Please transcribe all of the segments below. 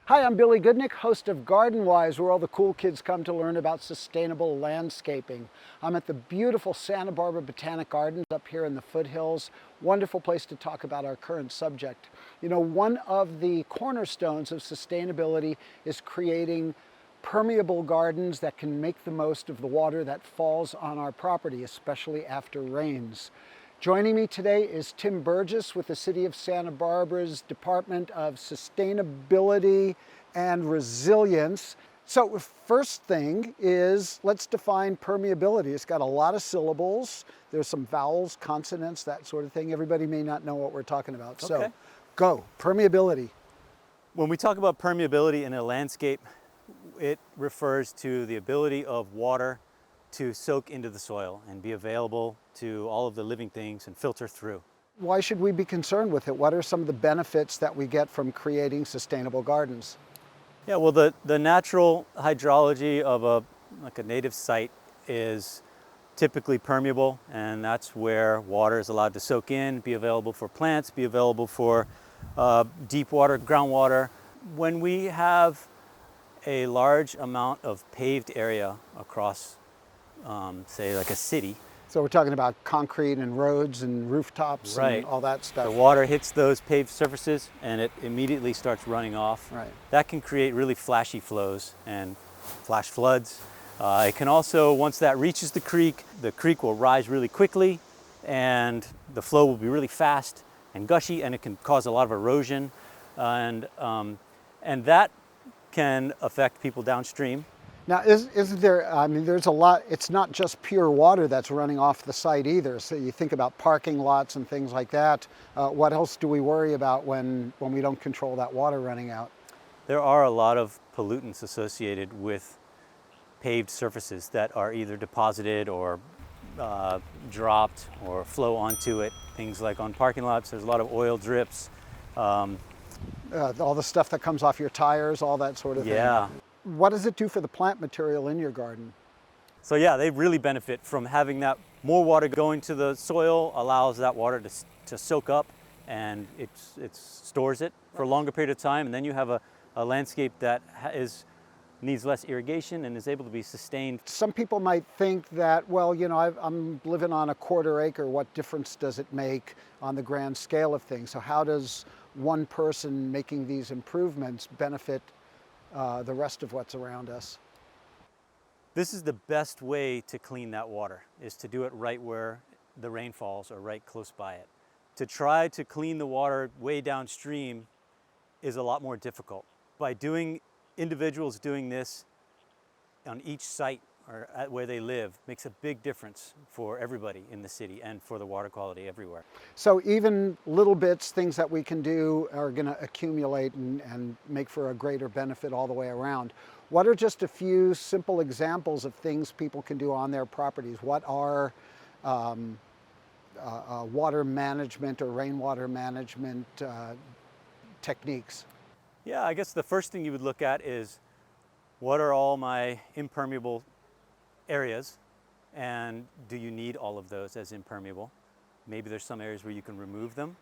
Hi, I'm Billy Goodnick, host of Garden Wise, where all the cool kids come to learn about sustainable landscaping. I'm at the beautiful Santa Barbara Botanic Gardens up here in the foothills. Wonderful place to talk about our current subject. You know, one of the cornerstones of sustainability is creating permeable gardens that can make the most of the water that falls on our property, especially after rains. Joining me today is Tim Burgess with the City of Santa Barbara's Department of Sustainability and Resilience. So first thing is, let's define permeability. It's got a lot of syllables. There's some vowels, consonants, that sort of thing. Everybody may not know what we're talking about. Okay. So go, permeability. When we talk about permeability in a landscape, it refers to the ability of water to soak into the soil and be available to all of the living things and filter through. Why should we be concerned with it? What are some of the benefits that we get from creating sustainable gardens? Yeah, well, the natural hydrology of a native site is typically permeable, and that's where water is allowed to soak in, be available for plants, be available for deep water, groundwater. When we have a large amount of paved area across say like a city. So we're talking about concrete and roads and rooftops and all that stuff. The water hits those paved surfaces and it immediately starts running off. Right. That can create really flashy flows and flash floods. It can also, once that reaches the creek will rise really quickly and the flow will be really fast and gushy, and it can cause a lot of erosion. And that can affect people downstream. Now, isn't there, I mean, there's a lot, it's not just pure water that's running off the site either. So you think about parking lots and things like that. What else do we worry about when we don't control that water running out? There are a lot of pollutants associated with paved surfaces that are either deposited or dropped or flow onto it. Things like on parking lots, there's a lot of oil drips. All the stuff that comes off your tires, all that sort of thing. Yeah. What does it do for the plant material in your garden? So yeah, they really benefit from having that. More water going to the soil allows that water to soak up, and it stores it for a longer period of time, and then you have a landscape that needs less irrigation and is able to be sustained. Some people might think that, well, you know, I'm living on a quarter acre. What difference does it make on the grand scale of things? So how does one person making these improvements benefit the rest of what's around us? This is the best way to clean that water, is to do it right where the rain falls or right close by it. To try to clean the water way downstream is a lot more difficult. By individuals doing this on each site or at where they live makes a big difference for everybody in the city and for the water quality everywhere. So even little bits, things that we can do, are going to accumulate and make for a greater benefit all the way around. What are just a few simple examples of things people can do on their properties? What are water management or rainwater management techniques? Yeah, I guess the first thing you would look at is, what are all my impermeable areas, and do you need all of those as impermeable? Maybe there's some areas where you can remove them,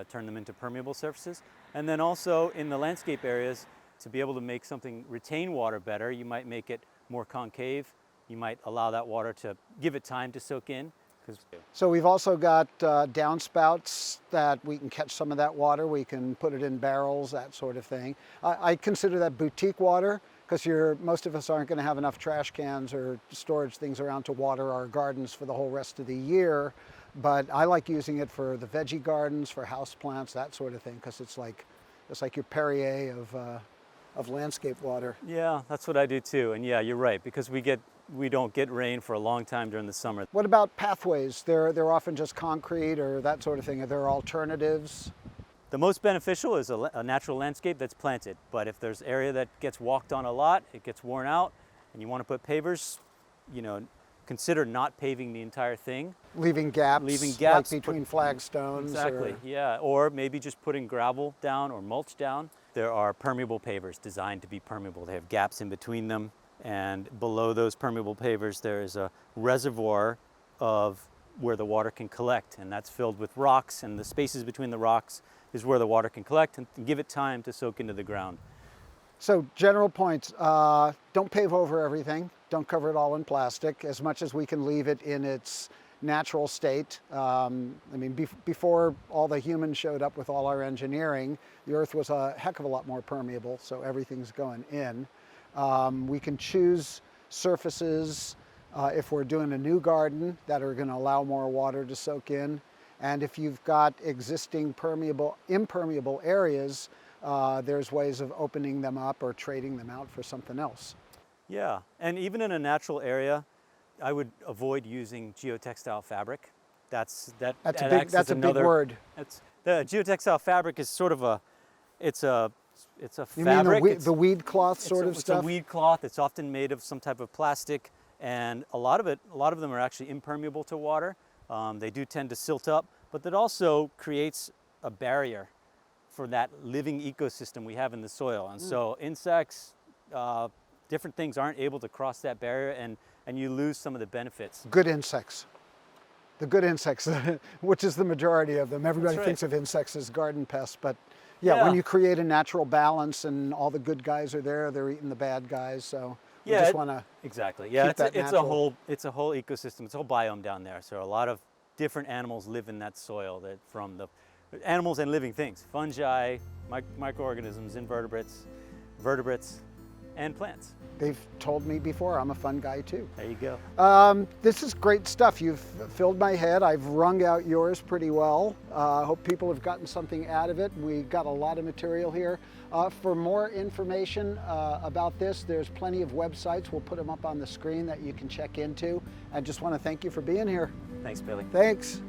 turn them into permeable surfaces. And then also in the landscape areas, to be able to make something retain water better, you might make it more concave. You might allow that water to give it time to soak in. So we've also got downspouts that we can catch some of that water. We can put it in barrels, that sort of thing. I consider that boutique water, because most of us aren't going to have enough trash cans or storage things around to water our gardens for the whole rest of the year. But I like using it for the veggie gardens, for house plants, that sort of thing, because it's like your Perrier of landscape water. Yeah, that's what I do too. And yeah, you're right, because we don't get rain for a long time during the summer. What about pathways? They're often just concrete or that sort of thing. Are there alternatives? The most beneficial is a natural landscape that's planted. But if there's area that gets walked on a lot, it gets worn out, and you want to put pavers, consider not paving the entire thing. Leaving gaps like between flagstones. Exactly, yeah. Or maybe just putting gravel down or mulch down. There are permeable pavers designed to be permeable. They have gaps in between them. And below those permeable pavers, there is a reservoir of where the water can collect, and that's filled with rocks, and the spaces between the rocks is where the water can collect and give it time to soak into the ground. So general points, don't pave over everything. Don't cover it all in plastic as much as we can leave it in its natural state. I mean, before all the humans showed up with all our engineering, the earth was a heck of a lot more permeable, so everything's going in. We can choose surfaces if we're doing a new garden that are going to allow more water to soak in. And if you've got existing impermeable areas, there's ways of opening them up or trading them out for something else. Yeah, and even in a natural area, I would avoid using geotextile fabric. That's a big word. The geotextile fabric is sort of it's a You fabric. mean the weed cloth sort of stuff? It's a weed cloth. It's often made of some type of plastic, and a lot of them are actually impermeable to water. They do tend to silt up, but that also creates a barrier for that living ecosystem we have in the soil. And so insects, different things aren't able to cross that barrier, and you lose some of the benefits. Good insects. The good insects, which is the majority of them. Everybody thinks of insects as garden pests, but yeah, when you create a natural balance and all the good guys are there, they're eating the bad guys. So we just want to exactly. Yeah, keep that it's natural. a whole ecosystem. It's a whole biome down there. So a lot of different animals live in that soil. That from the animals and living things, fungi, microorganisms, invertebrates, vertebrates, and plants. They've told me before I'm a fun guy too. There you go. This is great stuff. You've filled my head. I've wrung out yours pretty well. I hope people have gotten something out of it. We got a lot of material here. For more information about this, there's plenty of websites. We'll put them up on the screen that you can check into. I just want to thank you for being here. Thanks, Billy. Thanks.